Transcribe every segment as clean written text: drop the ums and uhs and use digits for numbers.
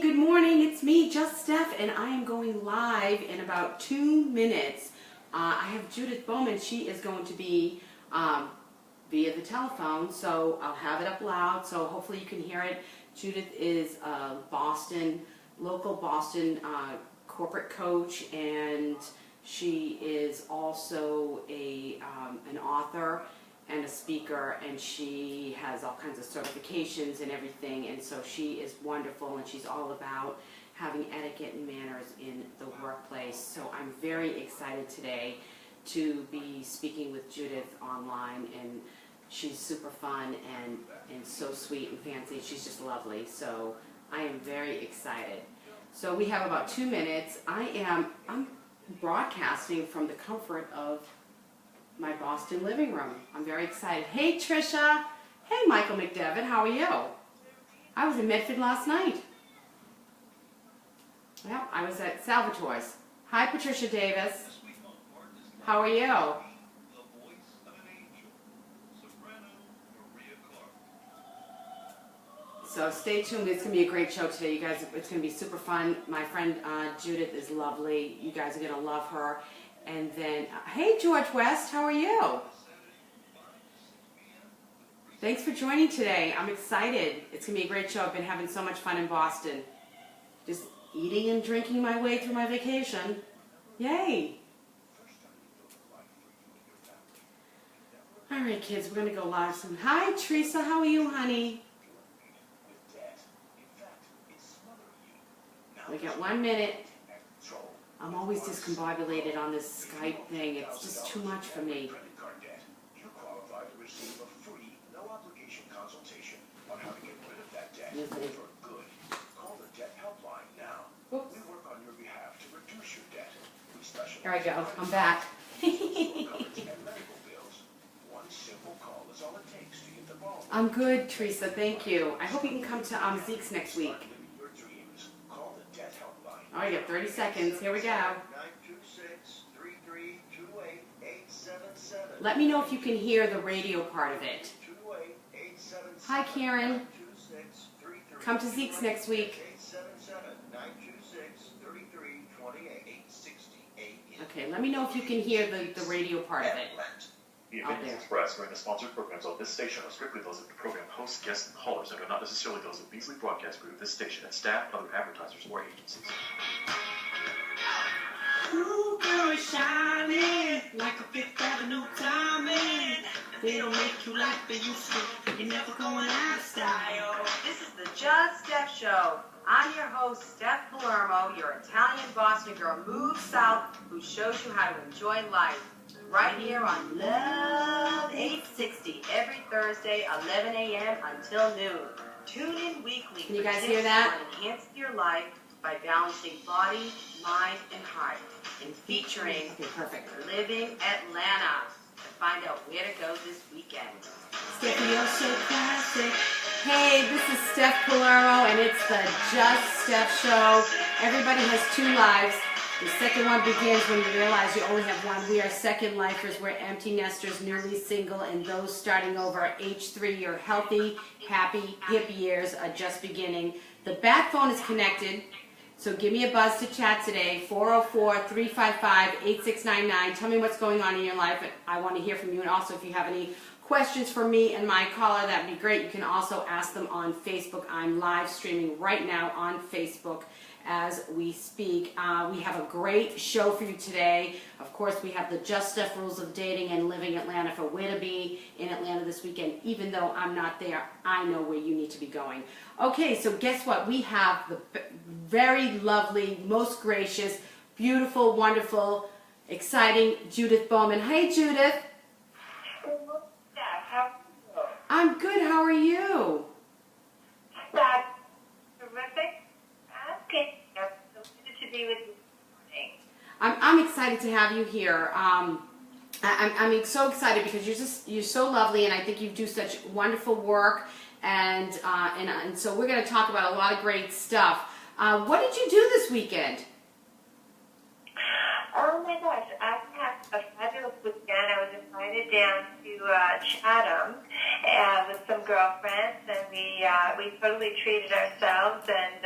Good morning, it's me, just Steph, and I am going live in about 2 minutes. I have Judith Bowman. She is going to be via the telephone, so I'll have it up loud, so hopefully you can hear it. Judith is a local Boston corporate coach, and she is also an author and a speaker, and she has all kinds of certifications and everything, and so she is wonderful, and she's all about having etiquette and manners in the workplace. So I'm very excited today to be speaking with Judith online, and she's super fun and so sweet and fancy. She's just lovely, so I am very excited. So we have about 2 minutes. I'm broadcasting from the comfort of my Boston living room. I'm very excited. Hey Trisha. Hey Michael McDevitt, how are you? I was in Medford last night. Well, I was at Salvatore's. Hi Patricia Davis. How are you? So stay tuned. It's going to be a great show today, you guys. It's going to be super fun. My friend Judith is lovely. You guys are going to love her. And then, hey George West, how are you? Thanks for joining today. I'm excited. It's going to be a great show. I've been having so much fun in Boston. Just eating and drinking my way through my vacation. Yay! All right, kids, we're going to go live soon. Hi, Teresa. How are you, honey? We got 1 minute. I'm always discombobulated on this Skype thing. It's just too much for me. You qualify to receive a free, no-obligation consultation on how to get rid of that debt for good. Call the debt helpline now. Oops. We work on your behalf to reduce your debt. We specialize. Here I go. I'm back. And medical bills. One simple call is all it takes to get the ball. I'm good, Teresa. Thank you. I hope you can come to Zeke's next week. Your dreams. Call the debt helpline. All right, you have 30 seconds. Here we go. 926-3328-877. Let me know if you can hear the radio part of it. Hi, Karen. Come to Zeke's next week. Okay, let me know if you can hear the radio part of it. The opinions expressed during the sponsored programs of this station are strictly those of the program hosts, guests, and callers, and are not necessarily those of Beasley Broadcast Group, this station, its staff, other advertisers, or agencies. Ooh, girl is shining like a Fifth Avenue diamond. They don't make you like they used to. You're never going out of style. This is the Just Steph Show. I'm your host, Steph Palermo, your Italian Boston girl moved south who shows you how to enjoy life. Right here on Love 860 every Thursday, 11 a.m. until noon. Tune in weekly. Can you guys for hear tips that? on enhancing your life by balancing body, mind, and heart. And featuring Okay, perfect. Living Atlanta. To find out where to go this weekend. Steffi, you're so classic. Hey, this is Steph Palermo, and it's the Just Steph Show. Everybody has 2 lives. The second one begins when you realize you only have one. We are second lifers. We're empty nesters, nearly single, and those starting over age 3. Your healthy, happy, hip years are just beginning. The bat phone is connected, so give me a buzz to chat today, 404-355-8699. Tell me what's going on in your life. I want to hear from you, and also if you have any questions for me and my caller, that would be great. You can also ask them on Facebook. I'm live streaming right now on Facebook as we speak. We have a great show for you today. Of course, we have the Just Steph rules of dating and living Atlanta for where to be in Atlanta this weekend. Even though I'm not there, I know where you need to be going. Okay, so guess what? We have the very lovely, most gracious, beautiful, wonderful, exciting Judith Bowman. Hey, Judith. I'm good. How are you? That's terrific. Okay. So good to be with you this morning. I'm excited to have you here. I'm so excited because you're so lovely, and I think you do such wonderful work, and so we're going to talk about a lot of great stuff. What did you do this weekend? Oh my gosh, I had a fabulous weekend. I was invited down to Chatham with some girlfriends, and we totally treated ourselves and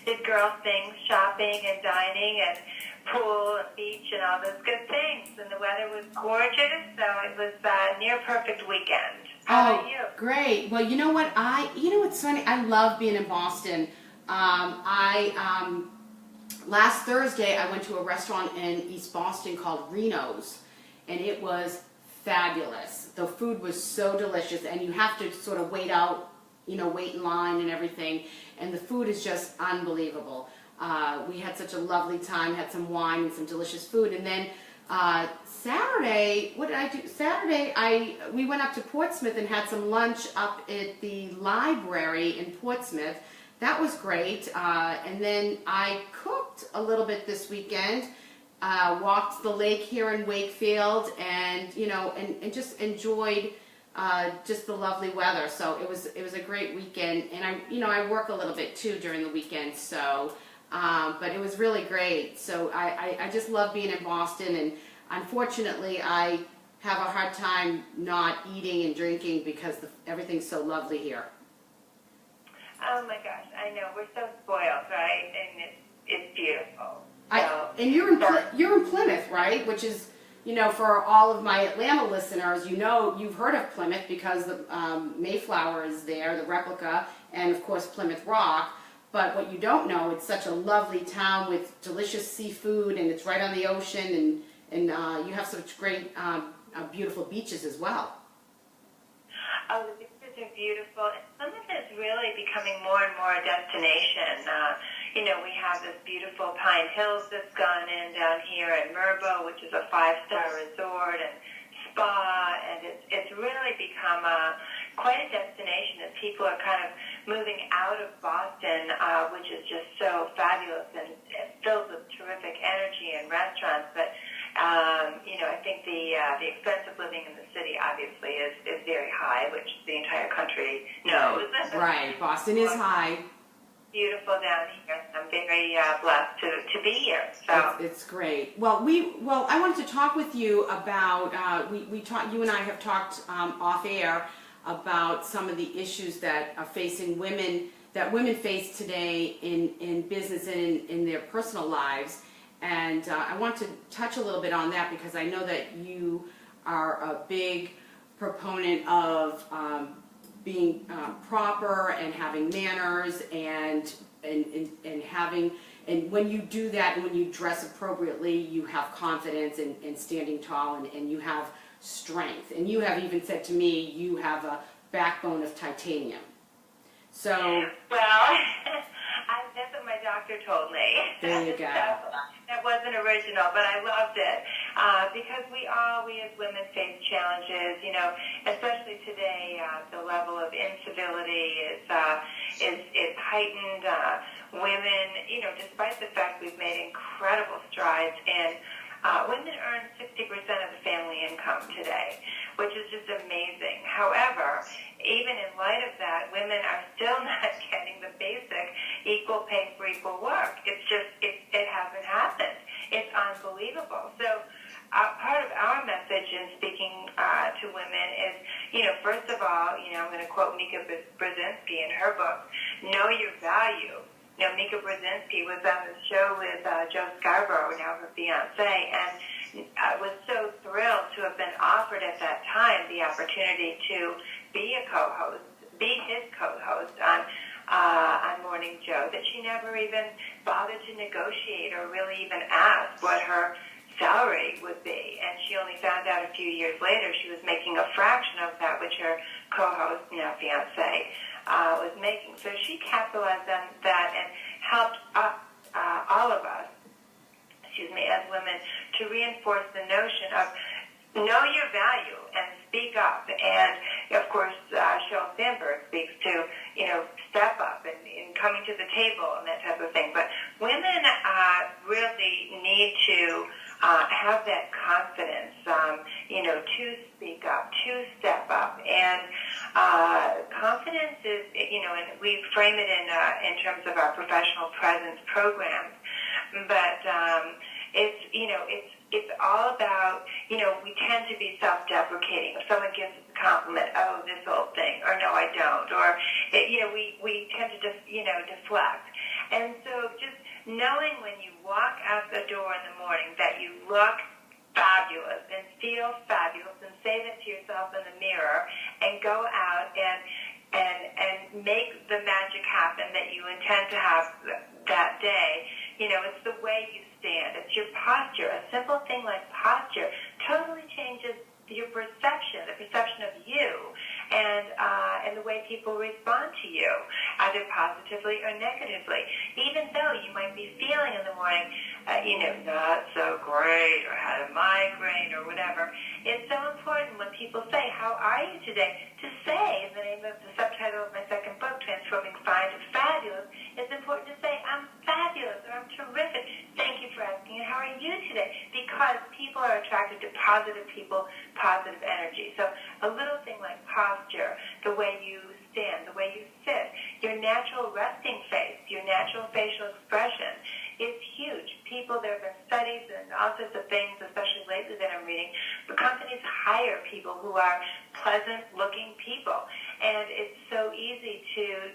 did girl things, shopping and dining and pool and beach and all those good things. And the weather was gorgeous, so it was a near perfect weekend. How about you? Great. Well, you know what? You know what's funny? I love being in Boston. Last Thursday, I went to a restaurant in East Boston called Reno's, and it was fabulous. The food was so delicious, and you have to sort of wait in line and everything, and the food is just unbelievable. We had such a lovely time, had some wine and some delicious food, and then Saturday, what did I do? Saturday, we went up to Portsmouth and had some lunch up at the library in Portsmouth. That was great, and then I cooked a little bit this weekend, walked the lake here in Wakefield, and and just enjoyed just the lovely weather. So it was a great weekend, and I work a little bit too during the weekend, so but it was really great. So I just love being in Boston, and unfortunately I have a hard time not eating and drinking because everything's so lovely here. Oh my gosh, I know, we're so spoiled, right? And it's beautiful. And you're in Plymouth, right? Which is, for all of my Atlanta listeners, you've heard of Plymouth because the Mayflower is there, the replica, and of course Plymouth Rock. But what you don't know, it's such a lovely town with delicious seafood, and it's right on the ocean, and you have such great, beautiful beaches as well. Oh, the beaches are beautiful. Plymouth is really becoming more and more a destination. We have this beautiful Pine Hills that's gone in down here, and Merbo, which is a 5-star resort and spa, and it's really become quite a destination that people are kind of moving out of Boston, which is just so fabulous and filled with terrific energy and restaurants. But I think the expense of living in the city obviously is very high, which the entire country knows. Right, Boston is high. Beautiful down here. I'm very blessed to be here. So it's great. Well, I wanted to talk with you about you and I have talked off air about some of the issues that are facing women, that women face today in business and in their personal lives. And I want to touch a little bit on that because I know that you are a big proponent of being proper and having manners and having, and when you do that and when you dress appropriately, you have confidence and standing tall and you have strength. And you have even said to me, you have a backbone of titanium. So, well, that's what my doctor told me. There you go. That wasn't original, but I loved it because we as women face challenges. Especially today, the level of incivility is heightened. Women, despite the fact we've made incredible strides in. Women earn 60% of the family income today, which is just amazing. However, even in light of that, women are still not getting the basic equal pay for equal work. It hasn't happened. It's unbelievable. So part of our message in speaking to women is, first of all, I'm going to quote Mika Brzezinski in her book, Know Your Value. Mika Brzezinski was on the show with Joe Scarborough, now her fiancé, and I was so thrilled to have been offered at that time the opportunity to be his co-host on Morning Joe, that she never even bothered to negotiate or really even ask what her salary would be. And she only found out a few years later she was making a fraction of that which her co-host, now fiancé, was making. So she capitalized on that and helped us, all of us, as women, to reinforce the notion of know your value and speak up. And, of course, Sheryl Sandberg speaks to, step up and coming to the table and that type of thing. But women really need to have that confidence, to speak up, to step up. And confidence is, and we frame it in terms of our professional presence programs. But It's all about, we tend to be self-deprecating. If someone gives us a compliment, oh, this old thing, or no, I don't, or, we tend to just, deflect. And so just knowing when you walk out the door in the morning that you look fabulous and feel fabulous and say that to yourself in the mirror and go out and make the magic happen that you intend to have that day. It's the way you stand. It's your posture. A simple thing like posture totally changes your perception, the perception of you, and the way people respond to you, either positively or negatively. Even though you might be feeling in the morning, not so great, or had a migraine, or whatever, it's so important when people say, how are you today? To say, in the name of the subtitle of my second book, Transforming Fine to Fabulous, it's important to say, I'm fabulous, or I'm terrific. Thank you for asking, and how are you today? Because people are attracted to positive people, positive energy. So a little thing like posture, the way you stand, the way you sit, your natural resting face, your natural facial expression is huge. There have been studies and all sorts of things, especially lately that I'm reading, but companies hire people who are pleasant-looking people. And it's so easy to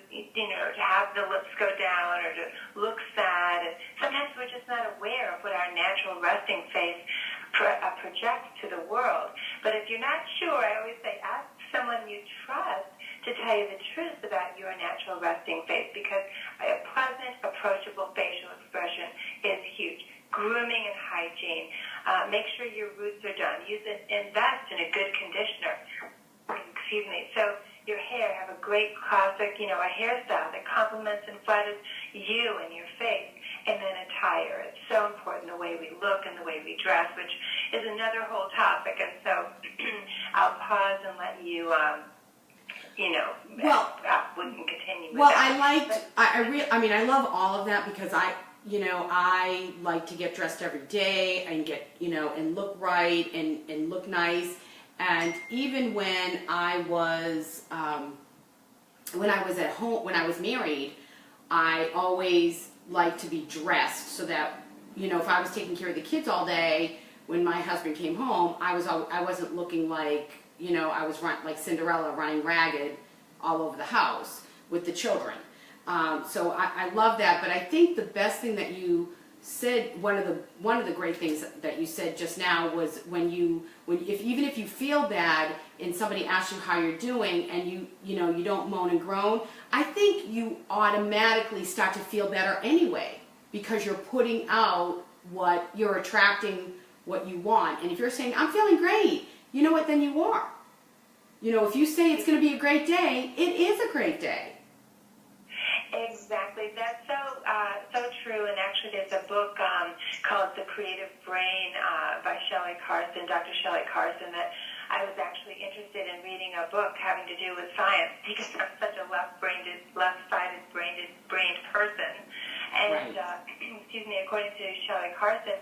have the lips go down or to look sad. And sometimes we're just not aware of what our natural resting face projects to the world. But if you're not sure, I always say, ask someone you trust to tell you the truth about your natural resting face, because a pleasant, approachable facial expression is huge. Grooming and hygiene. Make sure your roots are done. Invest in a good conditioner. Excuse me. So your hair, have a great classic, a hairstyle that complements and flatters you and your face. And then attire. It's so important, the way we look and the way we dress, which is another whole topic. And so I'll pause and let you, we can continue with that. I love all of that because I like to get dressed every day and get, and look right and look nice. And even when I was at home, when I was married, I always like to be dressed so that, if I was taking care of the kids all day, when my husband came home, I wasn't looking like, I was like Cinderella running ragged all over the house with the children. So I love that, but I think the best thing that you said, one of the great things that you said just now was even if you feel bad and somebody asks you how you're doing and you don't moan and groan, I think you automatically start to feel better anyway, because you're putting out you're attracting what you want. And if you're saying, I'm feeling great, you know what, then you are. If you say it's going to be a great day, it is a great day. Exactly. That's so true. And actually there's a book called The Creative Brain by Dr. Shelley Carson, that I was actually interested in reading a book having to do with science, because I'm such a left-sided brained person. And, right. According to Shelley Carson,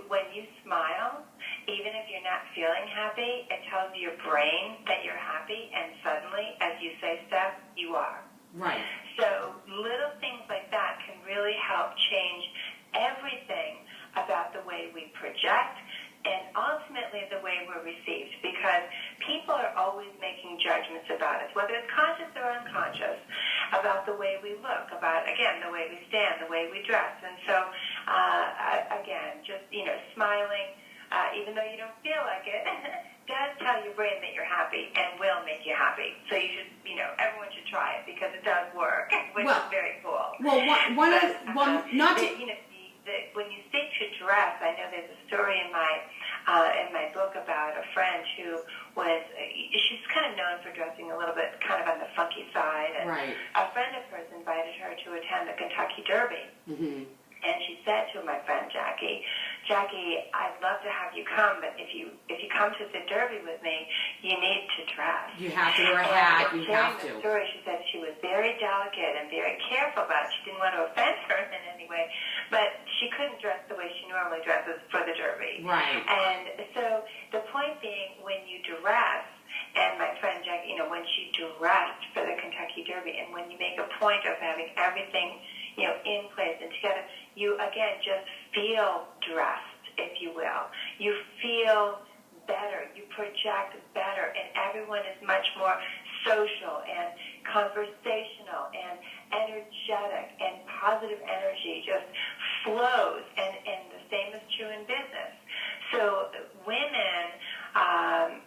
when you smile, even if you're not feeling happy, it tells your brain that you're happy, and suddenly, as you say, Steph, you are. Right. So little things like that can really help change everything about the way we project and ultimately the way we're received, because people are always making judgments about us, whether it's conscious or unconscious, about the way we look, about, again, the way we stand, the way we dress. And so, again, just, smiling, even though you don't feel like it, does tell your brain that you're happy and will make you happy. So you should, everyone should try it, because it does work, which is very cool. Well, when you say to dress, I know there's a story in my book about a friend who she's kind of known for dressing a little bit kind of on the funky side. And right. A friend of hers invited her to attend the Kentucky Derby. Mm-hmm. And she said to my friend Jackie, I'd love to have you come, but if you come to the Derby with me, you need to dress. You have to wear a hat. You have to. The story, she said she was very delicate and very careful about it. She didn't want to offend her in any way, but she couldn't dress the way she normally dresses for the Derby. Right. And so the point being, when you dress, and my friend Jackie, when she dressed for the Kentucky Derby, and when you make a point of having everything, in place and together, you, again, just feel dressed, if you will. You feel better. You project better, and everyone is much more social and conversational and energetic, and positive energy just flows, and the same is true in business. So women, and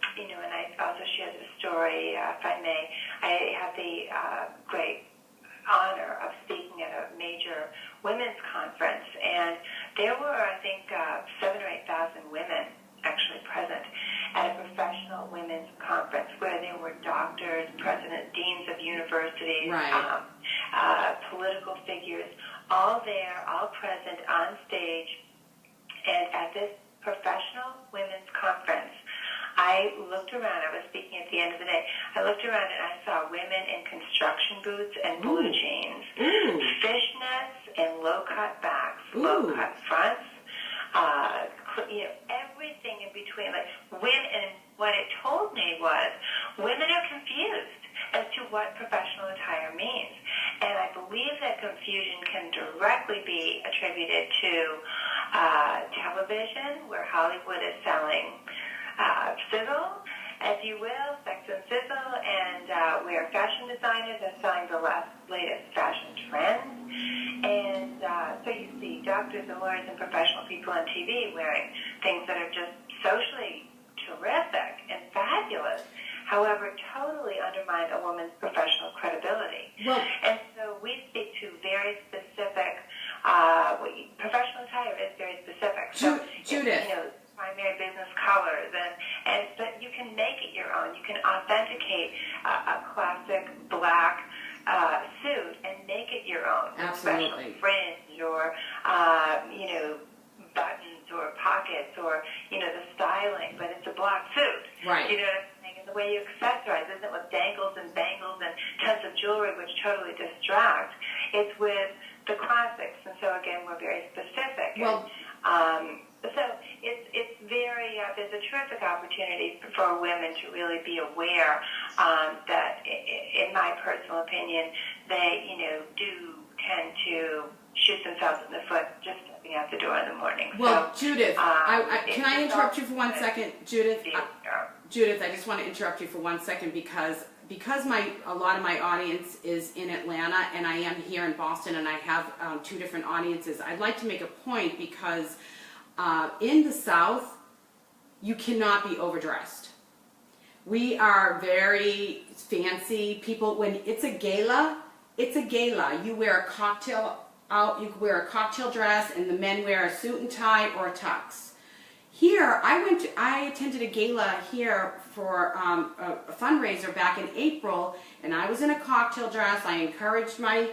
I also shared the story, if I may. I had the great honor of speaking at a major women's conference, and there were, I think, 7,000 or 8,000 women actually present at a professional women's conference where there were doctors, presidents, deans of universities, right. Political figures, all there, all present on stage. And at this professional women's conference, I looked around. I was speaking at the end of the day. I looked around and I saw women in construction boots and blue jeans, fishnets and low-cut backs, low-cut fronts, everything in between. Like women, and what it told me was women are confused as to what professional attire means. And I believe that confusion can directly be attributed to television, where Hollywood is selling sizzle, if you will, sex and sizzle, and where fashion designers are selling the latest fashion trends. And so you see doctors and lawyers and professional people on TV wearing things that are just socially terrific and fabulous, however, totally undermine a woman's professional credibility. Well, and so we speak to very specific, professional attire is very specific. So, Judith. Primary business colors, but you can make it your own. You can authenticate a classic black suit and make it your own. Absolutely. Special fringe or, buttons or pockets or, the styling, but it's a black suit. Right. You know what I'm saying? And the way you accessorize isn't with dangles and bangles and tons of jewelry, which totally distract. It's with the classics. And so, again, we're very specific. Well, so it's very, there's a terrific opportunity for women to really be aware that, in my personal opinion, they, do tend to shoot themselves in the foot just stepping out the door in the morning. Well, so, Judith, can I interrupt you for 1 second? Judith, Judith, I just want to interrupt you for 1 second because a lot of my audience is in Atlanta and I am here in Boston and I have two different audiences. I'd like to make a point because in the South, you cannot be overdressed. We are very fancy people. When it's a gala, it's a gala. You wear a cocktail you wear a cocktail dress, and the men wear a suit and tie or a tux. Here, I attended a gala here for a fundraiser back in April, and I was in a cocktail dress. I encouraged my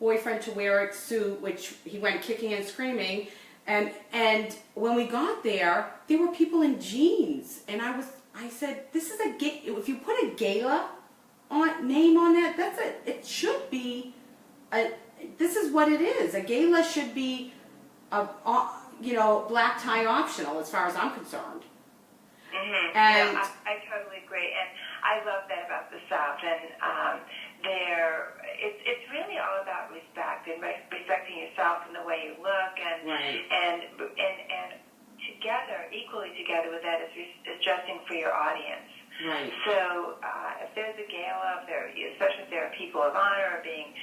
boyfriend to wear a suit, which he went kicking and screaming. And when we got there were people in jeans, and I said, this is if you put a gala name on that, it should be this is what it is. A gala should be black tie optional as far as I'm concerned. Mm-hmm. And I totally agree, and I love that about the South. And it's really all about respect and respecting yourself and the way you look, and right. and equally together with that is dressing for your audience. Right. So if there's a gala, especially if there are people of honor being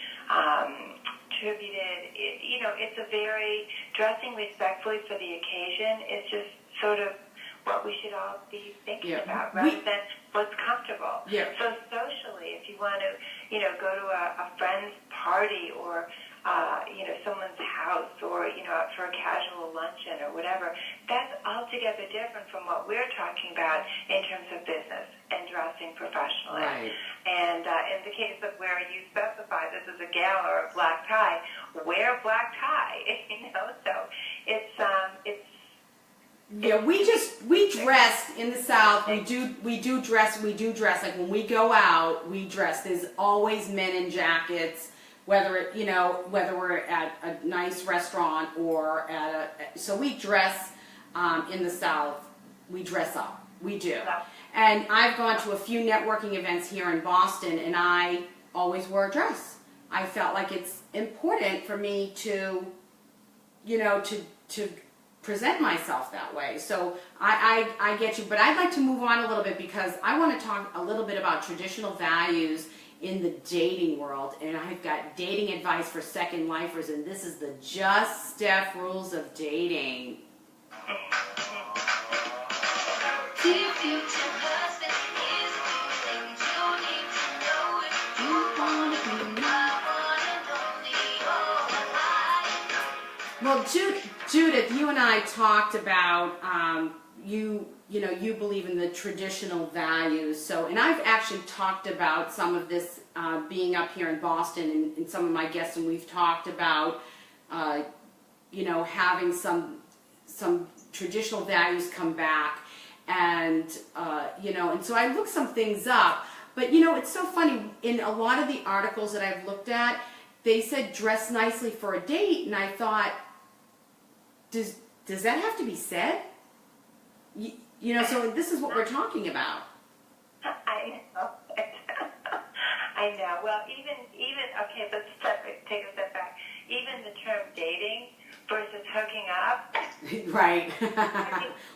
tributed, it's a very dressing respectfully for the occasion. It's just sort of what we should all be thinking about, rather than what's comfortable. Yeah. So socially, if you want to, go to a friend's party or someone's house or out for a casual luncheon or whatever, that's altogether different from what we're talking about in terms of business and dressing professionally. Right. And in the case of where you specify this is a gala or a black tie, wear a black tie. So it's. Yeah, we dress in the South. We do dress. Like when we go out, we dress. There's always men in jackets, whether we're at a nice restaurant or so we dress in the South. We dress up. We do. And I've gone to a few networking events here in Boston, and I always wore a dress. I felt like it's important for me to to present myself that way. So I get you, but I'd like to move on a little bit because I want to talk a little bit about traditional values in the dating world, and I've got dating advice for second lifers, and this is the Just Steph rules of dating. Well, Judith, you and I talked about you believe in the traditional values. So, and I've actually talked about some of this being up here in Boston, and some of my guests, and we've talked about having some traditional values come back, and and so I looked some things up. But it's so funny, in a lot of the articles that I've looked at, they said dress nicely for a date, and I thought, does that have to be said? So this is what we're talking about. I know. I know. Well, even okay, let's take a step back. Even the term dating versus hooking up. Right.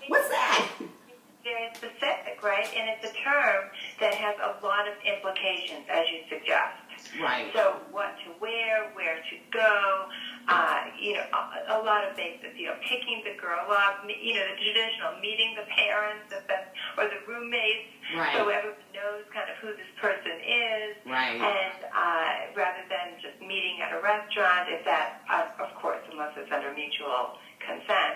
What's that? It's very specific, right? And it's a term that has a lot of implications, as you suggest. Right. So what to wear, where to go, a lot of basics, picking the girl up, the traditional, meeting the parents or the roommates, right. So everyone knows kind of who this person is. Right. And rather than just meeting at a restaurant, if that, of course, unless it's under mutual consent.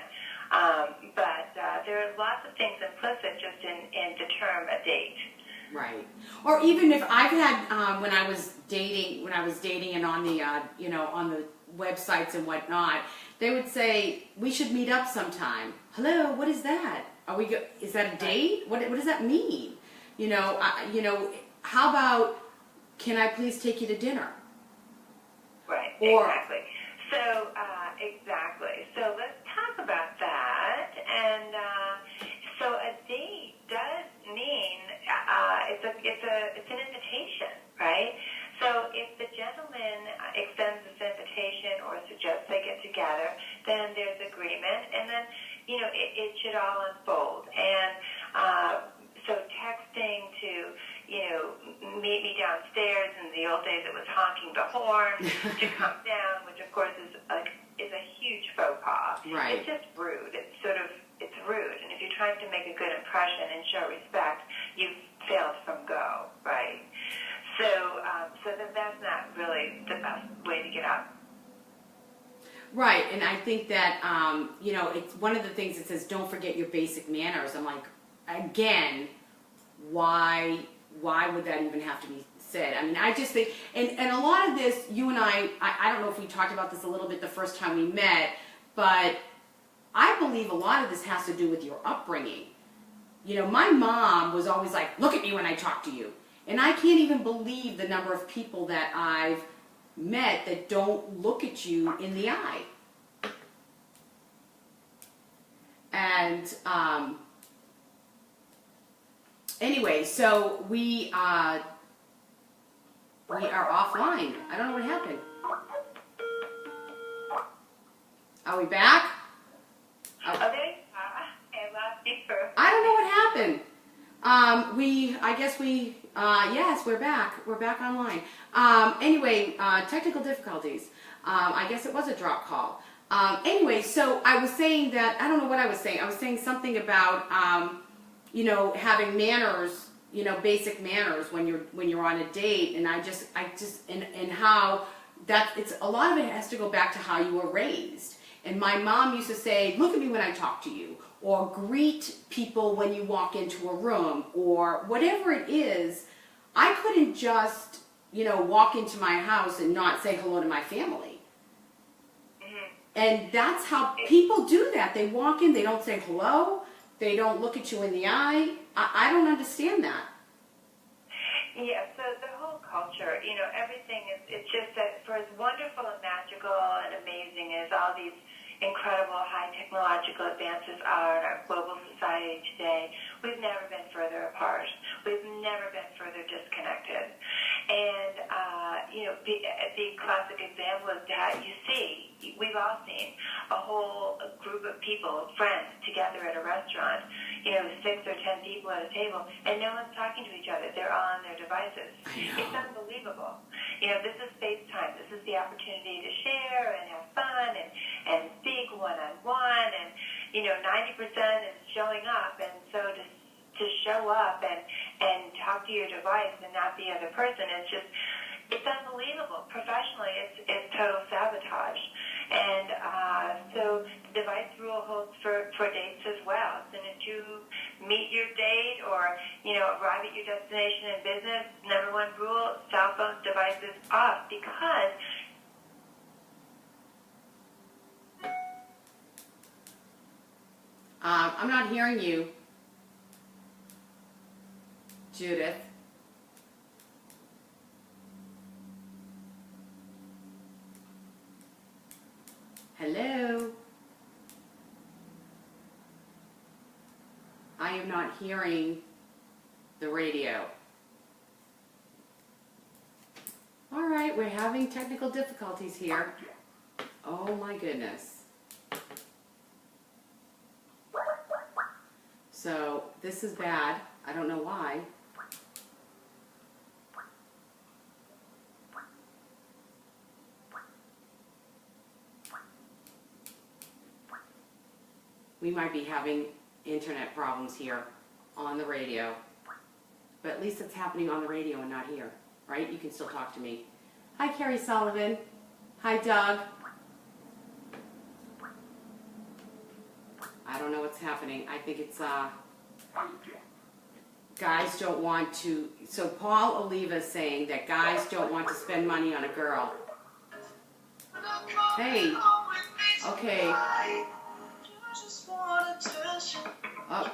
But there are lots of things implicit just in the term a date. Right. Or even if I've had when I was dating and on the on the websites and whatnot, they would say we should meet up sometime. Hello, what is that? Is that a date? What does that mean? How about, can I please take you to dinner? Right. Exactly. So exactly. So let's talk about that. And so a date does mean it's an invitation, right? So if the gentleman extends this invitation or suggests they get together, then there's agreement, and then it should all unfold. And so texting to meet me downstairs, in the old days it was honking the horn to come down, which of course is a huge faux pas. Right. It's just rude. It's rude, and if you're trying to make a good impression and show respect, you've failed from go, right? So then that's not really the best way to get out. Right, and I think that it's one of the things that says don't forget your basic manners. I'm like, again, why would that even have to be said? I mean, I just think, and a lot of this, you and I don't know if we talked about this a little bit the first time we met, but I believe a lot of this has to do with your upbringing. My mom was always like, look at me when I talk to you. And I can't even believe the number of people that I've met that don't look at you in the eye. And anyway, so we are offline. I don't know what happened. Are we back? Oh, there you are. I lost you for... I don't know what happened. Yes, we're back. We're back online. Anyway, technical difficulties. I guess it was a drop call. Anyway, so I was saying that, I don't know what I was saying. I was saying something about, having manners, basic manners when you're on a date. And and how a lot of it has to go back to how you were raised. And my mom used to say, look at me when I talk to you, or greet people when you walk into a room, or whatever it is. I couldn't just, walk into my house and not say hello to my family. Mm-hmm. And that's how people do that. They walk in, they don't say hello, they don't look at you in the eye. I don't understand that. Yeah, so the whole culture, everything it's just that for as wonderful and magical and amazing as all these, incredible high technological advances are in our global society today, we've never been further apart. We've never been further disconnected. And, the classic example is that we've all seen a whole group of people, friends, together at a restaurant, 6 or 10 people at a table, and no one's talking to each other. They're on their devices. It's unbelievable. This is FaceTime. This is the opportunity to share and have fun and speak one-on-one, and, 90% is showing up, and so to show up and talk to your device and not the other person, it's unbelievable. Professionally, it's total sabotage. And so the device rule holds for dates as well. As soon as you meet your date or, arrive at your destination in business, number one rule, cell phones, devices off, because I'm not hearing you, Judith. Hello? I am not hearing the radio. All right, we're having technical difficulties here. Oh my goodness. So this is bad. I don't know why. We might be having internet problems here on the radio. But at least it's happening on the radio and not here, right? You can still talk to me. Hi, Carrie Sullivan. Hi, Doug. I don't know what's happening. I think it's, guys don't want to, so Paul Oliva's saying that guys don't want to spend money on a girl. Hey, okay. Oh.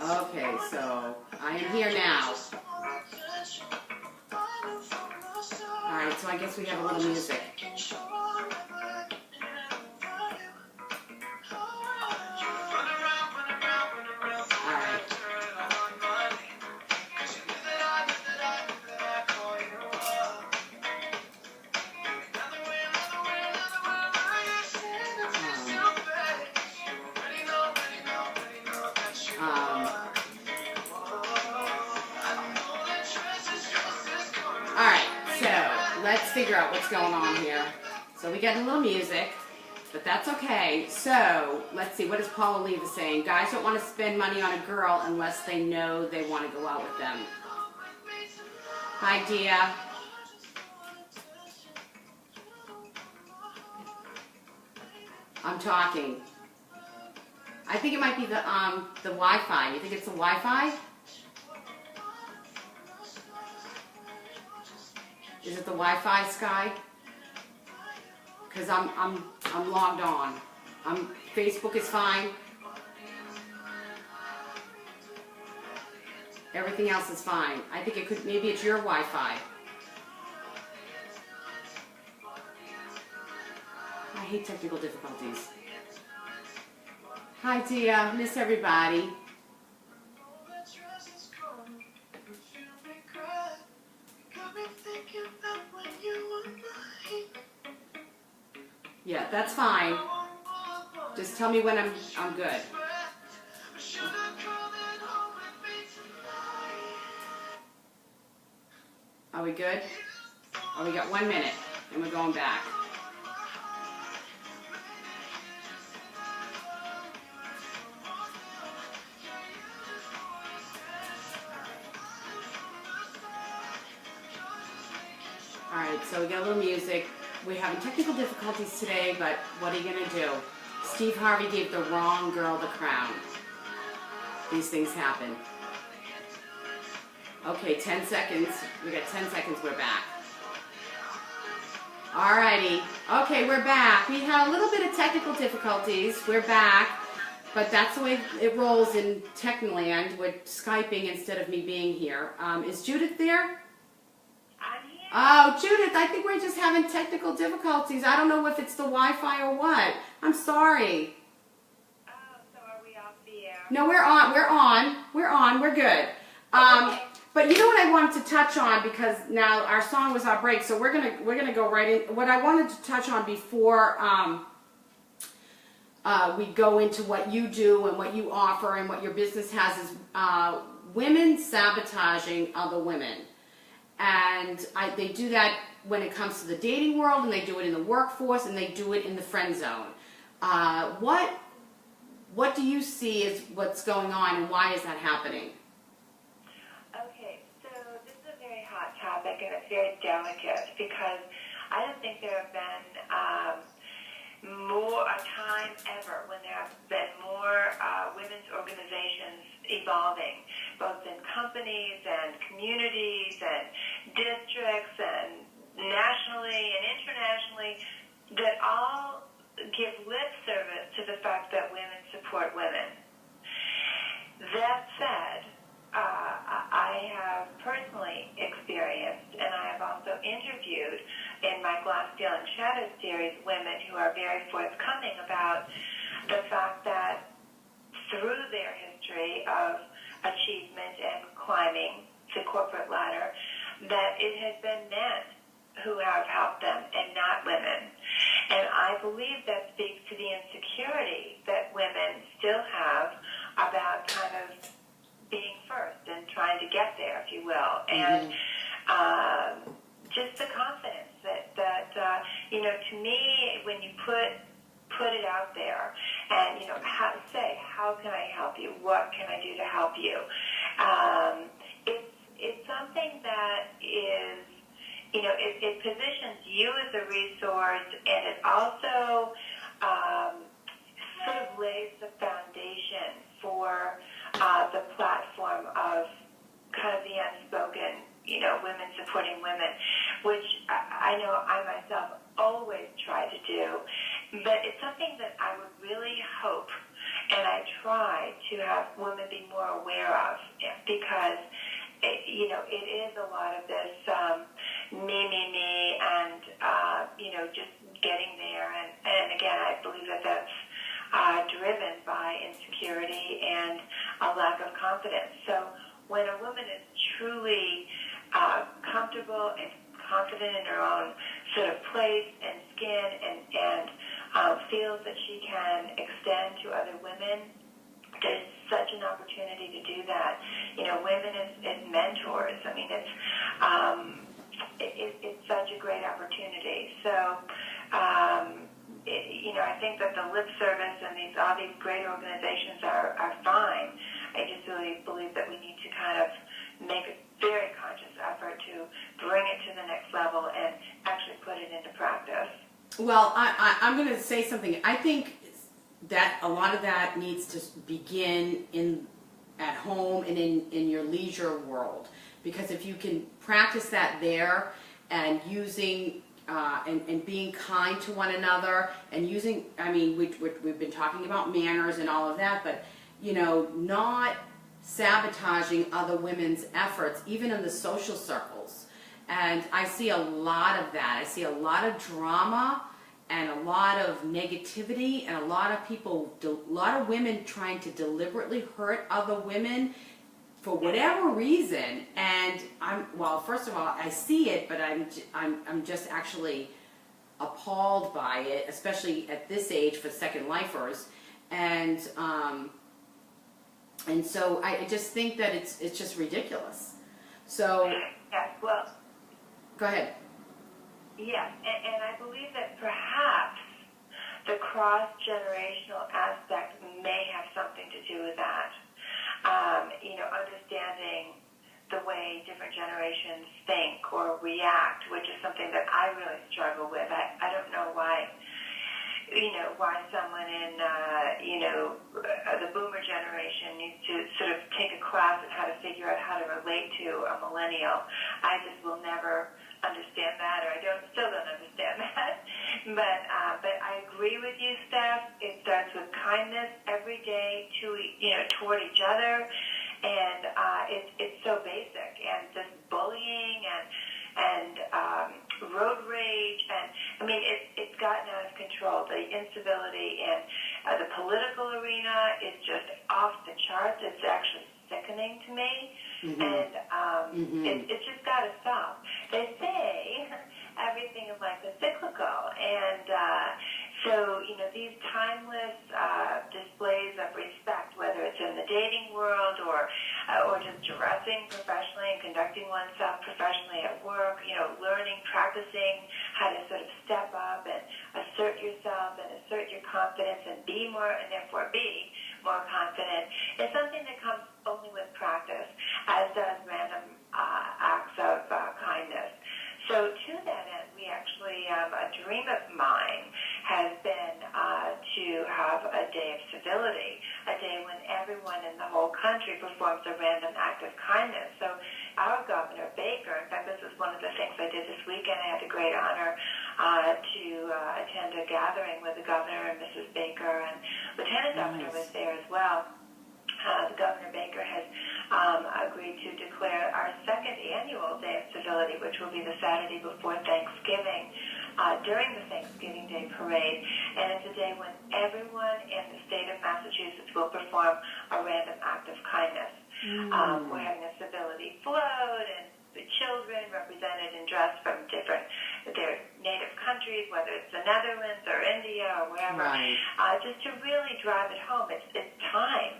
Okay, so I am here now. Alright, so I guess we have a little music. Let's figure out what's going on here. So we got a little music, but that's okay. So let's see, what is Paul Oliva saying? Guys don't want to spend money on a girl unless they know they want to go out with them. Hi, Dia. I'm talking. I think it might be the Wi-Fi. You think it's the Wi-Fi? Is it the Wi-Fi, Sky? Because I'm logged on. Facebook is fine. Everything else is fine. I think it could, maybe it's your Wi-Fi. I hate technical difficulties. Hi, Tia. Miss everybody. Yeah, that's fine. Just tell me when I'm good. Are we good? Oh, we got 1 minute, and we're going back. All right, so we got a little music. We're having technical difficulties today, but what are you going to do? Steve Harvey gave the wrong girl the crown. These things happen. Okay, 10 seconds. We got 10 seconds, we're back. Alrighty. Okay, we're back. We had a little bit of technical difficulties. We're back. But that's the way it rolls in Technoland with Skyping instead of me being here. Is Judith there? I'm here. Oh, Judith, I think we're just having technical difficulties. I don't know if it's the Wi-Fi or what. I'm sorry. Oh, so are we off the air? No, we're on. We're good. Okay. But you know what I wanted to touch on, because now our song was our break, so we're gonna go right in. What I wanted to touch on before we go into what you do and what you offer and what your business has is women sabotaging other women. And they do that when it comes to the dating world, and they do it in the workforce, and they do it in the friend zone. What do you see is what's going on, and why is that happening? Okay, so this is a very hot topic, and it's very delicate, because I don't think there have been more a time ever when there have been more women's organizations evolving, both in companies and communities and districts and nationally and internationally, that all give lip service to the fact that women support women. That said, I have personally experienced, and I have also interviewed in my Glass, Steel, and Shadow series women who are very forthcoming about the fact that through their history of achievement and climbing the corporate ladder, that it has been men who have helped them and not women. And I believe that speaks to the insecurity that women still have about kind of being first and trying to get there, if you will. And just the confidence that you know, to me, when you put it out there and, you know, how can I help you? What can I do to help you? It's something that is, you know, it positions you as a resource, and it also sort of lays the foundation for the platform of kind of the unspoken, you know, women supporting women, which I know I myself always try to do. But it's something that I would really hope, and I try to have women be more aware of, because you know, it is a lot of this me, and you know, just getting there. And again, I believe that that's driven by insecurity and a lack of confidence. So when a woman is truly comfortable and confident in her own sort of place and skin, and feels that she can extend to other women, there's such an opportunity to do that. You know, women as mentors. I mean, it's such a great opportunity. So, you know, I think that the lip service and all these great organizations are fine. I just really believe that we need to kind of make a very conscious effort to bring it to the next level and actually put it into practice. Well, I'm going to say something. I think that a lot of that needs to begin at home and in your leisure world, because if you can practice that there, and using and being kind to one another, and using, I mean, we've been talking about manners and all of that, but you know, not sabotaging other women's efforts, even in the social circles. And I see a lot of that. I see a lot of drama and a lot of negativity, and a lot of women trying to deliberately hurt other women for whatever reason. And first of all, I see it, but I'm just actually appalled by it, especially at this age for Second Lifers. And so I just think that it's just ridiculous. So Yes, well, go ahead. yes, and I believe that perhaps the cross-generational aspect may have something to do with that. You know, understanding the way different generations think or react, which is something that I really struggle with. I don't know why, you know, why someone in, you know, the boomer generation needs to sort of take a class on how to figure out how to relate to a millennial. I just will never understand that, or still don't understand that. But I agree with you, Steph. It starts with kindness every day toward each other, and it's so basic. And this bullying and The incivility in the political arena is just off the charts. It's actually sickening to me, and it's just got to stop. They say everything in life is cyclical, and so, these timeless displays of respect, whether it's in the dating world or just dressing professionally and conducting oneself professionally at work, learning, practicing how to sort of step up and assert yourself and assert your confidence and be more, and therefore be more confident, is something that comes only with practice, as does random acts of kindness. So to that end, we actually, a dream of mine has been to have a day of civility, a day when everyone in the whole country performs a random act of kindness. So our Governor Baker, in fact, this was one of the things I did this weekend. I had the great honor to attend a gathering with the Governor and Mrs. Baker, and Lieutenant Governor was there as well. The Governor Baker has agreed to declare our second annual Day of Civility, which will be the Saturday before Thanksgiving, during the Thanksgiving Day Parade. And it's a day when everyone in the state of Massachusetts will perform a random act of kindness. We're having a civility float, and the children represented and dressed from their native countries, whether it's the Netherlands or India or wherever, just to really drive it home. It's time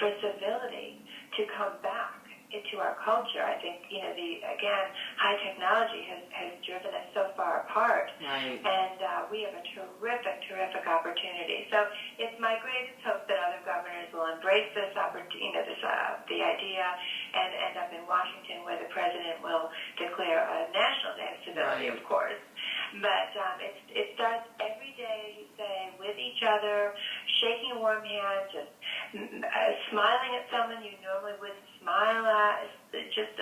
for civility to come back into our culture. I think, high technology has driven us so far apart. And we have a terrific opportunity. So it's my greatest hope that other governors will embrace this opportunity, the idea, and end up in Washington, where the president will declare a National Day of Civility, of course. But it starts every day, you say, with each other, shaking a warm hand, just smiling at someone you normally wouldn't smile at, just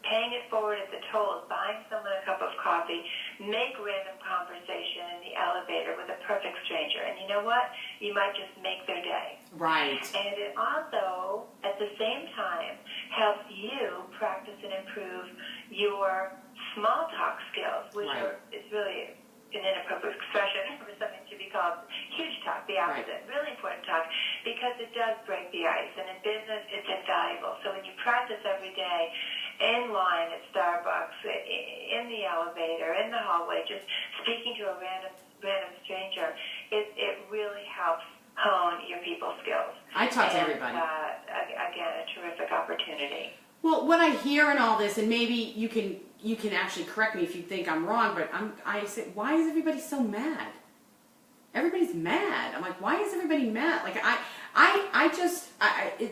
paying it forward at the tolls, buying someone a cup of coffee, make random conversation in the elevator with a perfect stranger. And you know what? You might just make their day. Right. And it also, at the same time, helps you practice and improve your small talk skills, which is really an inappropriate expression for something to be called huge talk, the opposite, really important talk, because it does break the ice. And in business, it's invaluable. So when you practice every day, in line at Starbucks, in the elevator, in the hallway, just speaking to a random stranger, it really helps hone your people skills. I talk to everybody. Again, a terrific opportunity. Well, what I hear in all this, and maybe you can actually correct me if you think I'm wrong, but I say, why is everybody so mad? Everybody's mad. I'm like, why is everybody mad? Like,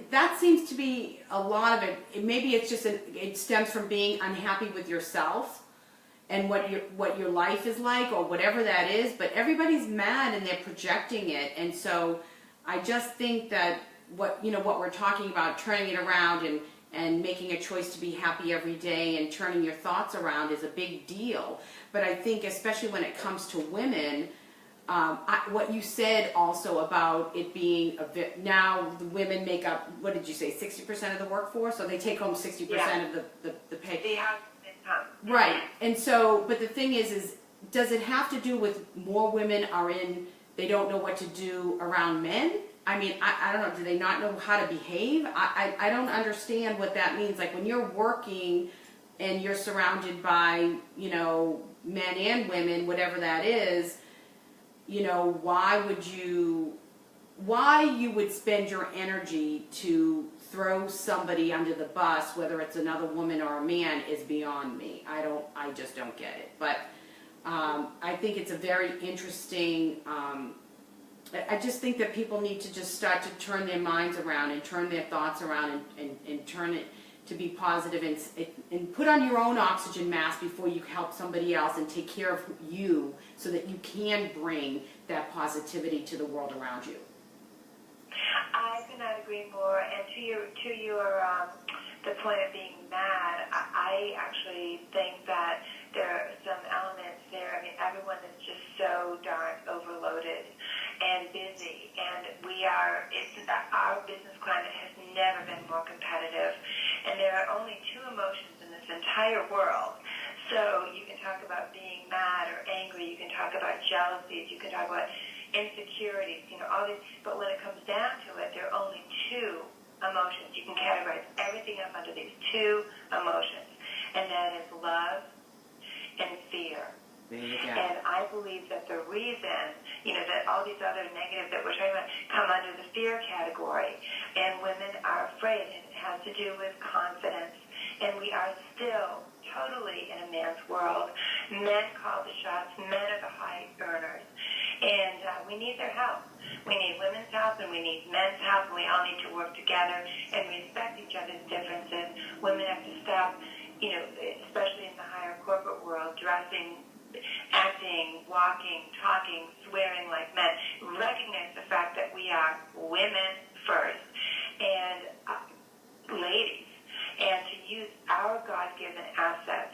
that seems to be a lot of it. Maybe it's just it stems from being unhappy with yourself and what your life is like, or whatever that is. But everybody's mad and they're projecting it, and so I just think that what we're talking about, turning it around and making a choice to be happy every day and turning your thoughts around, is a big deal. But I think especially when it comes to women, what you said also about it being now the women make up, what did you say, 60% of the workforce, so they take home 60% of the pay. The house income. Right, and so, but the thing is does it have to do with more women they don't know what to do around men? I mean, I don't know, do they not know how to behave? I don't understand what that means. Like, when you're working and you're surrounded by, men and women, whatever that is, why you would spend your energy to throw somebody under the bus, whether it's another woman or a man, is beyond me. I just don't get it. But I think it's a very interesting, I just think that people need to just start to turn their minds around and turn their thoughts around and turn it to be positive, and put on your own oxygen mask before you help somebody else, and take care of you so that you can bring that positivity to the world around you. I could not agree more. And to your the point of being mad, I actually think that there are some elements there. I mean, everyone is just so darn overloaded and busy, and our business climate has never been more competitive, and there are only two emotions in this entire world. So you can talk about being mad or angry, you can talk about jealousy, you can talk about insecurities, all these. But when it comes down to it, there are only two emotions. You can categorize everything up under these two emotions, and that is love and fear. There you go. And I believe that the reason, that all these other negatives that we're talking about come under the fear category, and women are afraid, and it has to do with confidence. And we are still totally in a man's world. Men call the shots. Men are the high earners. And we need their help. We need women's help, and we need men's help, and we all need to work together and respect each other's differences. Women have to stop, especially in the higher corporate world, dressing, acting, walking, talking, swearing like men. Recognize the fact that we are women first and ladies, and to use our God-given assets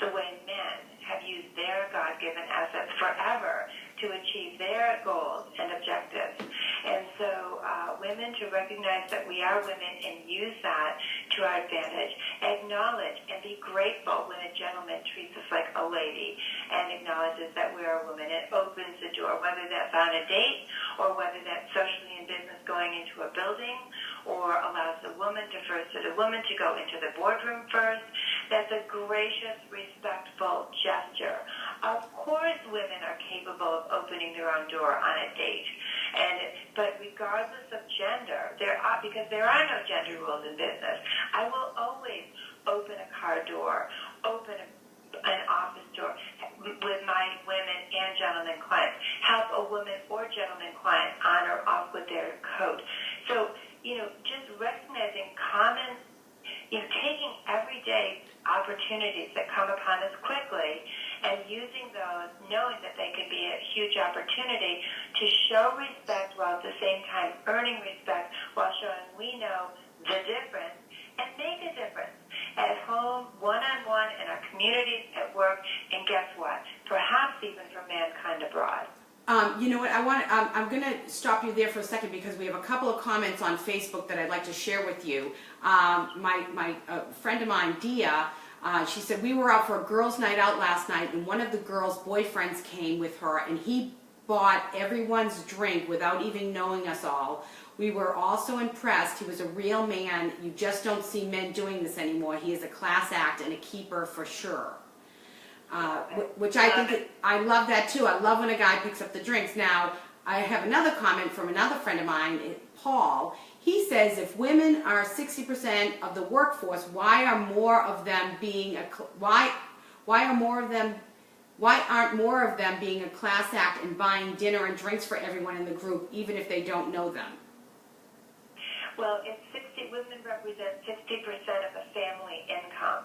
the way men have used their God-given assets forever to achieve their goals and objectives. And so women to recognize that we are women and use that to our advantage, acknowledge and be grateful when a gentleman treats us like a lady and acknowledges that we're a woman. It opens the door, whether that's on a date or whether that's socially in business going into a building, or allows the woman to first to the woman to go into the boardroom first. That's a gracious, respectful gesture. Of course women are capable of opening their own door on a date. But regardless of gender, because there are no gender rules in business, I will always open a car door, open an office door with my women and gentlemen clients, help a woman or gentleman client on or off with their coat. So, just recognizing common, taking everyday opportunities that come upon us quickly and using those, knowing that they can be a huge opportunity to show respect while at the same time earning respect while showing we know the difference and make a difference at home, one-on-one, in our communities, at work, and guess what? Perhaps even for mankind abroad. You know what? I'm going to stop you there for a second because we have a couple of comments on Facebook that I'd like to share with you. My friend of mine, Dia, she said, we were out for a girls' night out last night, and one of the girls' boyfriends came with her, and he bought everyone's drink without even knowing us all. We were also impressed. He was a real man. You just don't see men doing this anymore. He is a class act and a keeper for sure. Which I think, I love that too. I love when a guy picks up the drinks. Now, I have another comment from another friend of mine, Paul. He says if women are 60% of the workforce, why aren't more of them being a class act and buying dinner and drinks for everyone in the group, even if they don't know them? Well, women represent 60% of the family income.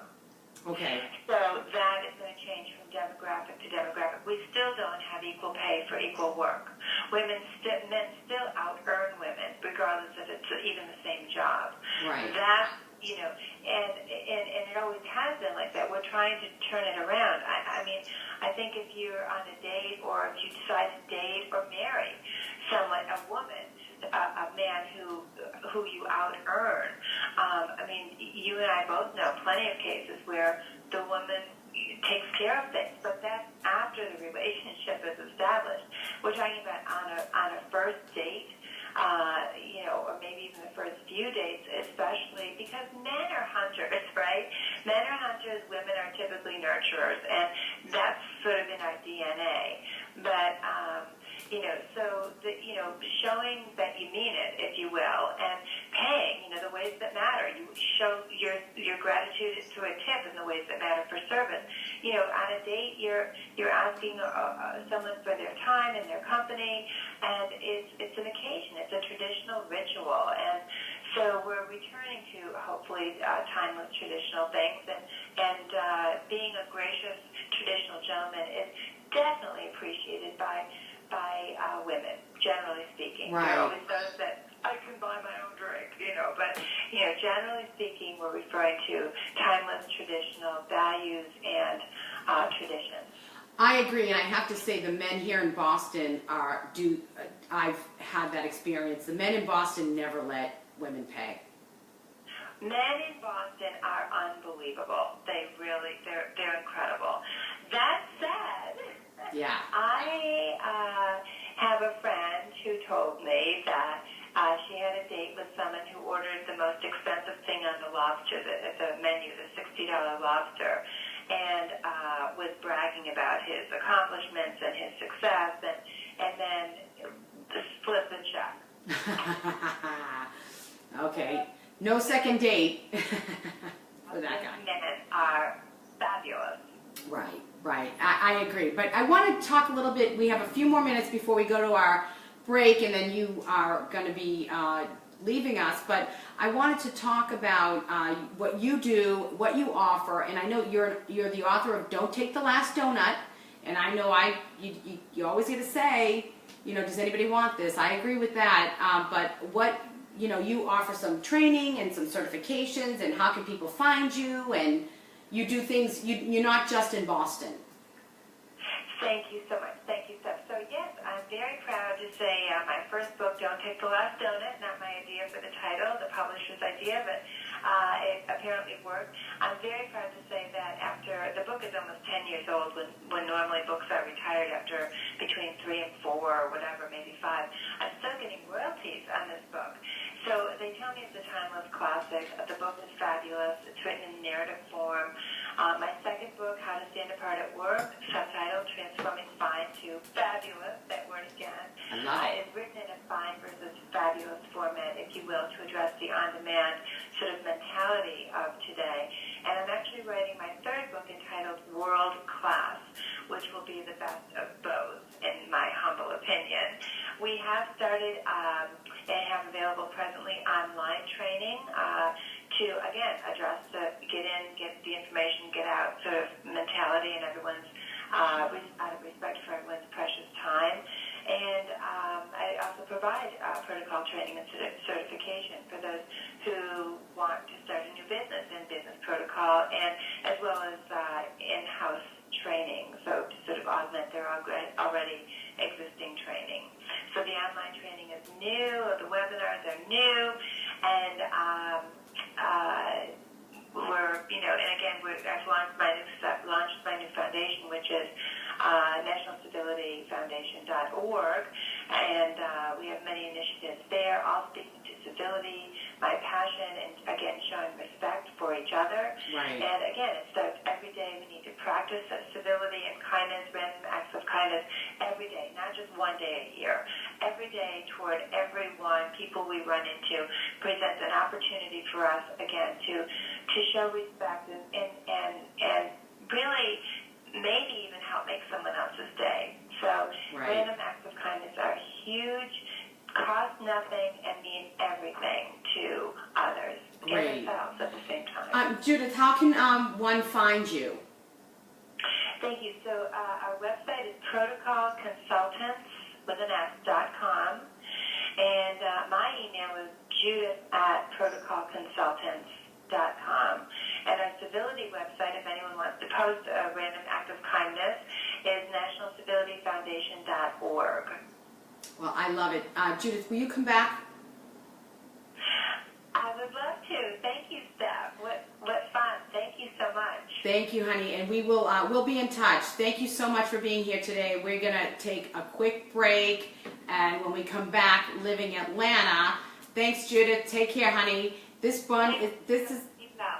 Okay. So that is going to change from demographic to demographic. We still don't have equal pay for equal work. Men still out-earn women, regardless if it's even the same job. Right. That's, and it always has been like that. We're trying to turn it around. I mean, I think if you're on a date or if you decide to date or marry someone, a woman, a man who you out-earn, I mean, you and I both know plenty of cases where the woman takes care of things, but that's after the relationship is established. We're talking about on a first date, or maybe even the first few dates, especially because men are hunters, right? Men are hunters, women are typically nurturers, and that's sort of in our DNA. But showing that you mean it, if you will, and paying, the ways that matter. You show your gratitude through a tip in the ways that matter for service. On a date, you're asking someone for their time and their company, and it's an occasion. It's a traditional ritual, and so we're returning to hopefully timeless traditional things, and being a gracious traditional gentleman is definitely appreciated by women, generally speaking. Right. There are always those that I can buy my own drink, but generally speaking, we're referring to timeless traditional values and traditions. I agree, and I have to say the men here in Boston I've had that experience. The men in Boston never let women pay. Men in Boston are unbelievable. They're incredible. That said, yeah. I have a friend told me that she had a date with someone who ordered the most expensive thing on the lobster, the menu, the $60 lobster, and was bragging about his accomplishments and his success, and then split the check. Okay. No second date for that guy. These men are fabulous. Right, right. I agree. But I want to talk a little bit. We have a few more minutes before we go to our break, and then you are going to be leaving us. But I wanted to talk about what you do, what you offer, and I know you're the author of Don't Take the Last Donut, and I know you always get to say, does anybody want this? I agree with that. But what, you offer some training and some certifications, and how can people find you, and you do things, you're not just in Boston. Thank you so much. Thank you, Steph. So yes, I'm very proud to say my first book, Don't Take the Last Donut, not my idea for the title, the publisher's idea, but it apparently worked. I'm very proud to say that after, the book is almost 10 years old, when normally books are retired after between 3 and 4 or whatever, maybe 5. I'm still getting royalties on this book. So they tell me it's a timeless classic. The book is fabulous. It's written in narrative form. My second book, How to Stand Apart at Work, subtitled Transforming Fine to Fabulous, that word again, is written in a fine versus fabulous format, if you will, to address the on-demand sort of mentality of today. And I'm actually writing my third book entitled World Class, which will be the best of both, in my humble opinion. We have started and have available presently online training to, again, address the get the information, get out sort of mentality, and everyone's, out of respect for everyone's precious time. And I also provide protocol training and certification for those who want to start a new business in business protocol, and as well as in-house training, so to sort of augment their already existing training. So the online training is new, the webinars are new, and we're, and again, I've launched my new foundation, which is nationalcivilityfoundation.org, and we have many initiatives there, all speaking to civility, my passion, and again, showing respect for each other. Right. And again, it starts every day. We need to practice civility and kindness, random acts of kindness every day, not just one day a year. Every day toward everyone, people we run into, presents an opportunity for us, again, to show respect and really maybe even help make someone else's day. So random acts of kindness are huge, cost nothing, and mean everything to others and themselves at the same time. Judith, how can one find you? Thank you. So our website is protocolconsultants.com, and my email is judith@protocolconsultants.com. And our civility website, if anyone wants to post a random act of kindness, is nationalcivilityfoundation.org. Well, I love it. Judith, will you come back? I would love to. Thank you, Steph. What fun. Thank you so much. Thank you, honey, and we will we'll be in touch. Thank you so much for being here today. We're gonna take a quick break, and when we come back, living Atlanta. Thanks, Judith. Take care, honey.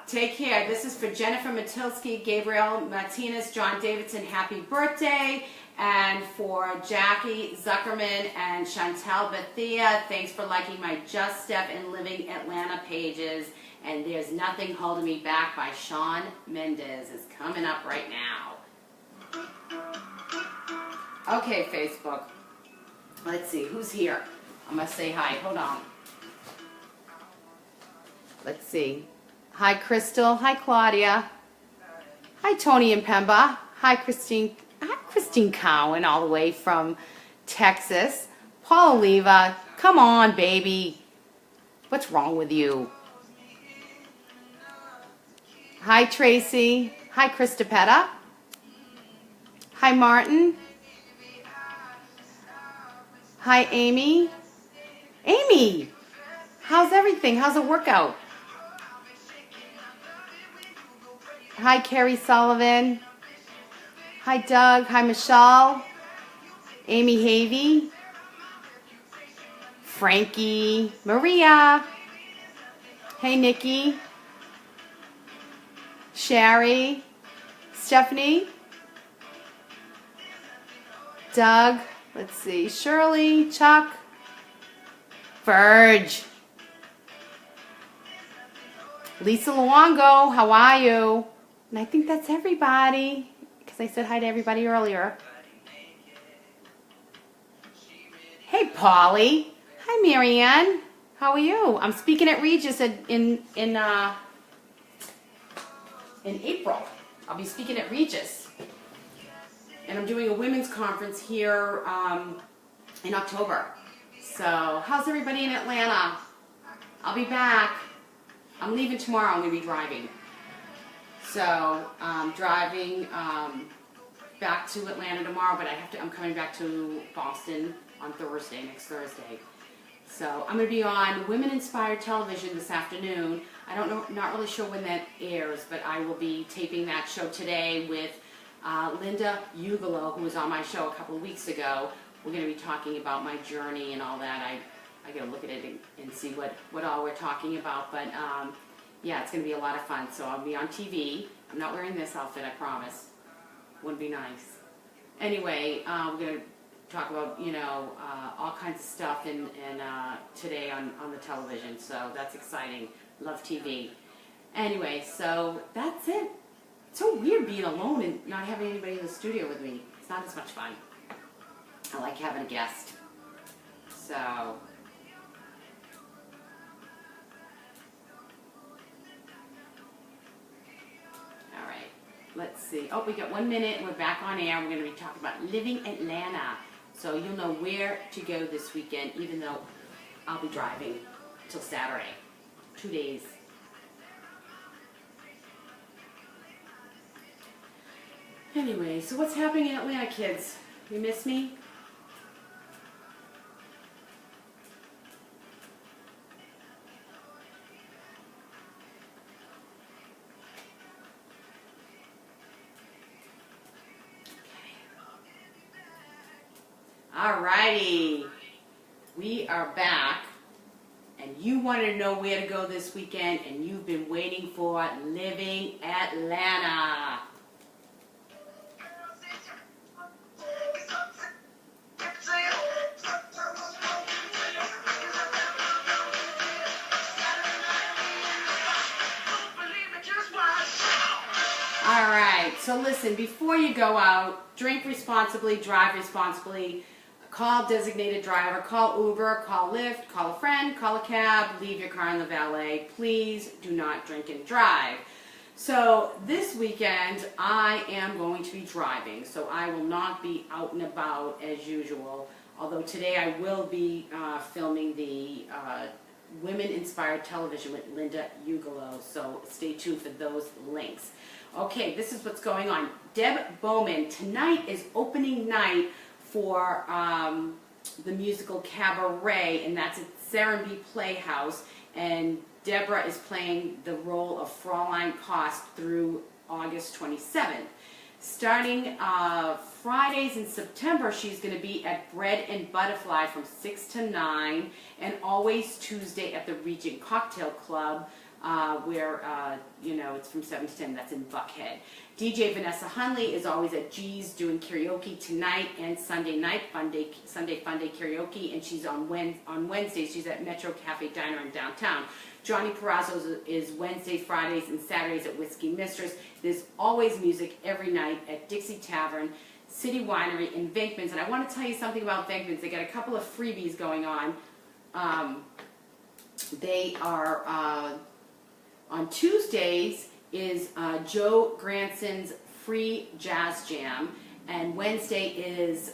Take care. This is for Jennifer Matilsky, Gabriel Martinez, John Davidson. Happy birthday. And for Jackie Zuckerman and Chantel Bethia, thanks for liking my Just Steph and Living Atlanta pages. And There's Nothing Holding Me Back by Shawn Mendes is coming up right now. Okay, Facebook. Let's see, who's here? I'm going to say hi. Hold on. Let's see. Hi, Crystal. Hi, Claudia. Hi, Tony and Pemba. Hi, Christine. Hi, Christine Cowan, all the way from Texas. Paul Oliva. Come on, baby. What's wrong with you? Hi, Tracy. Hi, Christopetta. Hi, Martin. Hi, Amy. Amy, how's everything? How's the workout? Hi, Carrie Sullivan. Hi, Doug. Hi, Michelle. Amy Havey. Frankie, Maria. Hey, Nikki. Sherry. Stephanie. Doug. Let's see. Shirley. Chuck. Verge. Lisa Luongo, how are you? And I think that's everybody, because I said hi to everybody earlier. Hey, Polly. Hi, Marianne. How are you? I'm speaking at Regis in April. I'll be speaking at Regis. And I'm doing a women's conference here in October. So, how's everybody in Atlanta? I'll be back. I'm leaving tomorrow. I'm going to be driving. So, driving back to Atlanta tomorrow, but I'm coming back to Boston on Thursday, next Thursday. So, I'm going to be on Women Inspired Television this afternoon. I don't know, not really sure when that airs, but I will be taping that show today with Linda Ugolo, who was on my show a couple of weeks ago. We're going to be talking about my journey and all that. I got to look at it and see what all we're talking about. But, yeah, it's going to be a lot of fun. So I'll be on TV. I'm not wearing this outfit, I promise. Wouldn't be nice. Anyway, we're going to talk about, all kinds of stuff today on the television. So that's exciting. Love TV. Anyway, so that's it. It's so weird being alone and not having anybody in the studio with me. It's not as much fun. I like having a guest. So, all right, let's see. Oh, we got 1 minute and we're back on air. We're going to be talking about living Atlanta. So you'll know where to go this weekend, even though I'll be driving till Saturday. 2 days. Anyway, so what's happening in Atlanta, kids? You miss me? Alrighty, we are back, and you wanted to know where to go this weekend, and you've been waiting for Living Atlanta. Alright, so listen, before you go out, drink responsibly, drive responsibly. Call designated driver, call Uber, call Lyft, call a friend, call a cab, leave your car in the valet. Please do not drink and drive. So this weekend I am going to be driving, so I will not be out and about as usual. Although today I will be filming the Women Inspired Television with Linda Ugolo, so stay tuned for those links. Okay, this is what's going on. Deb Bowman, tonight is opening night for the musical Cabaret, and that's at Serenbe Playhouse, and Deborah is playing the role of Fraulein Kost through August 27th. Starting Fridays in September, she's going to be at Bread and Butterfly from 6 to 9, and always Tuesday at the Regent Cocktail Club, where, it's from 7 to 10. That's in Buckhead. DJ Vanessa Hunley is always at G's doing karaoke tonight and Sunday night, Sunday Fun Day karaoke, and she's on Wednesdays. She's at Metro Cafe Diner in downtown. Johnny Perrazzo is Wednesdays, Fridays, and Saturdays at Whiskey Mistress. There's always music every night at Dixie Tavern, City Winery, and Venkman's. And I want to tell you something about Venkman's. They got a couple of freebies going on. They are on Tuesdays is Joe Granson's free jazz jam, and Wednesday is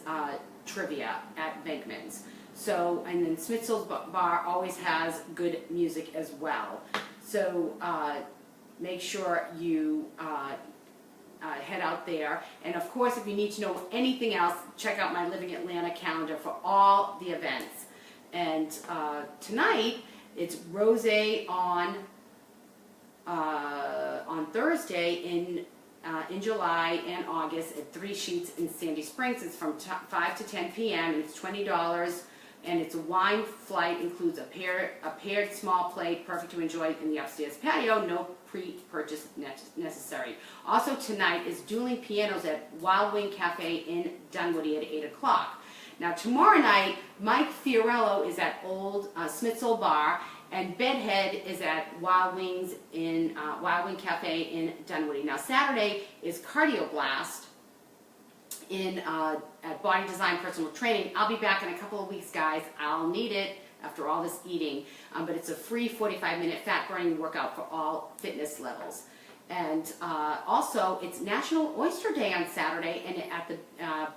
trivia at Venkman's. So, and then Smitzel's Bar always has good music as well. So make sure you head out there. And of course, if you need to know anything else, check out my Living Atlanta calendar for all the events. And tonight, it's Rosé on Thursday in July and August at 3 Sheets in Sandy Springs. It's from 5 to 10 p.m. and it's $20 And it's a wine flight, includes a paired small plate, perfect to enjoy in the upstairs patio, no pre-purchase necessary. Also tonight is dueling pianos at Wild Wing Cafe in Dunwoody at 8 o'clock. Now tomorrow night, Mike Fiorello is at Smith's Old Bar, and Bedhead is at Wild Wing Cafe in Dunwoody. Now Saturday is Cardio Blast at Body Design Personal Training. I'll be back in a couple of weeks, guys. I'll need it after all this eating, but it's a free 45-minute fat burning workout for all fitness levels. And also, it's National Oyster Day on Saturday, and at the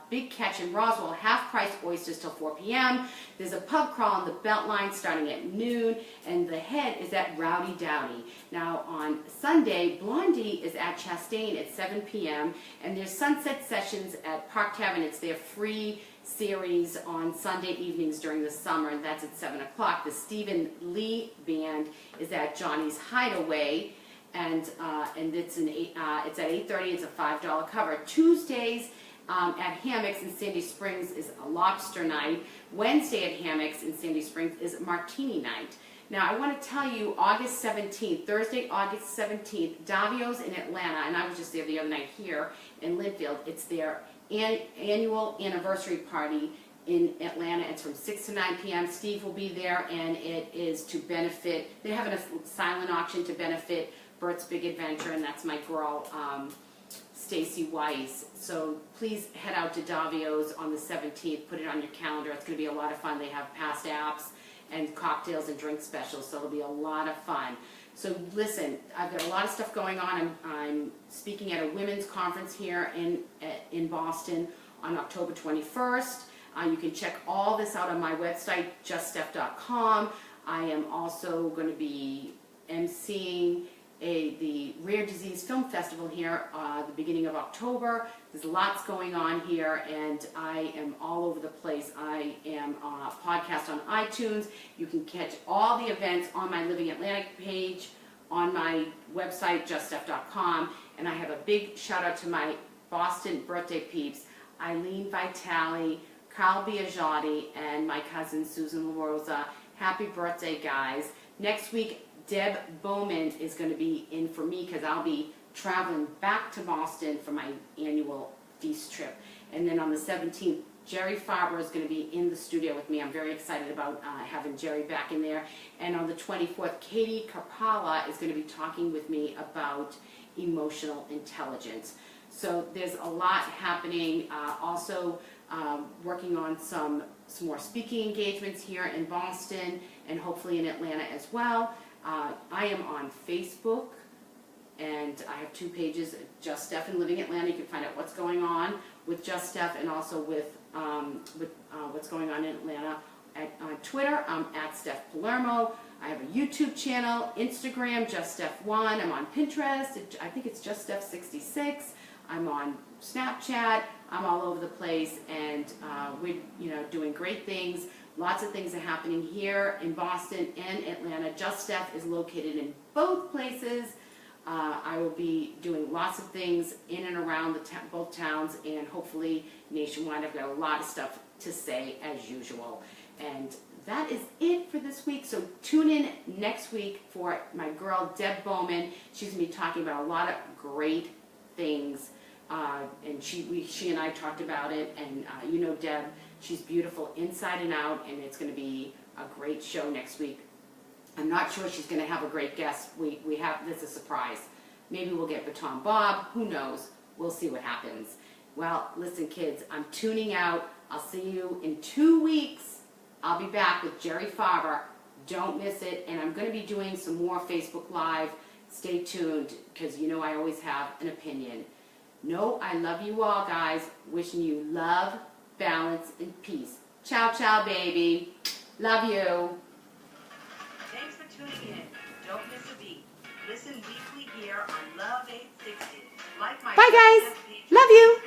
Big Catch in Roswell, half-price oysters till 4 p.m. There's a pub crawl on the Beltline starting at noon, and the head is at Rowdy Dowdy. Now, on Sunday, Blondie is at Chastain at 7 p.m., and there's sunset sessions at Park Tavern. It's their free series on Sunday evenings during the summer, and that's at 7 o'clock. The Stephen Lee Band is at Johnny's Hideaway, and it's at 8:30. It's a $5 cover. Tuesdays at Hammocks in Sandy Springs is a lobster night. Wednesday at Hammocks in Sandy Springs is martini night. Now I want to tell you, August 17th, Thursday, August 17th, Davio's in Atlanta, and I was just there the other night here in Linfield. It's their annual anniversary party in Atlanta. It's from 6 to 9 p.m. Steve will be there, and it is to benefit, they're having a silent auction to benefit Bert's Big Adventure, and that's my girl, Stacy Weiss. So please head out to Davio's on the 17th. Put it on your calendar. It's going to be a lot of fun. They have past apps and cocktails and drink specials, so it'll be a lot of fun. So listen, I've got a lot of stuff going on. I'm speaking at a women's conference here in Boston on October 21st. You can check all this out on my website, juststeph.com. I am also going to be emceeing the Rare Disease Film Festival here the beginning of October. There's lots going on here, and I am all over the place. I am on a podcast on iTunes. You can catch all the events on my Living Atlantic page on my website, juststeph.com. And I have a big shout out to my Boston birthday peeps, Eileen Vitale, Carl Biagiotti, and my cousin Susan LaRosa. Happy birthday, guys. Next week, Deb Bowman is going to be in for me because I'll be traveling back to Boston for my annual feast trip. And then on the 17th, Jerry Farber is going to be in the studio with me. I'm very excited about having Jerry back in there. And on the 24th, Katie Karpala is going to be talking with me about emotional intelligence. So there's a lot happening. Also working on some more speaking engagements here in Boston and hopefully in Atlanta as well. I am on Facebook, and I have 2 pages, Just Steph and Living Atlanta. You can find out what's going on with Just Steph and also with what's going on in Atlanta. On Twitter, I'm at Steph Palermo. I have a YouTube channel, Instagram, Just Steph 1. I'm on Pinterest. I think it's Just Steph 66. I'm on Snapchat. I'm all over the place, and we're doing great things. Lots of things are happening here in Boston and Atlanta. Just Steph is located in both places. I will be doing lots of things in and around both towns, and hopefully nationwide. I've got a lot of stuff to say as usual. And that is it for this week. So tune in next week for my girl Deb Bowman. She's going to be talking about a lot of great things. And she and I talked about it, and you know Deb, she's beautiful inside and out, and it's going to be a great show next week. I'm not sure she's going to have a great guest. We have this a surprise. Maybe we'll get Baton Bob. Who knows? We'll see what happens. Well, listen, kids, I'm tuning out. I'll see you in 2 weeks. I'll be back with Jerry Farber. Don't miss it. And I'm going to be doing some more Facebook Live. Stay tuned, because you know I always have an opinion. No, I love you all, guys. Wishing you love, balance, and peace. Ciao, ciao, baby. Love you. Thanks for tuning in. Don't miss a beat. Listen weekly here on Love 860. Like my Bye, guys. Love you.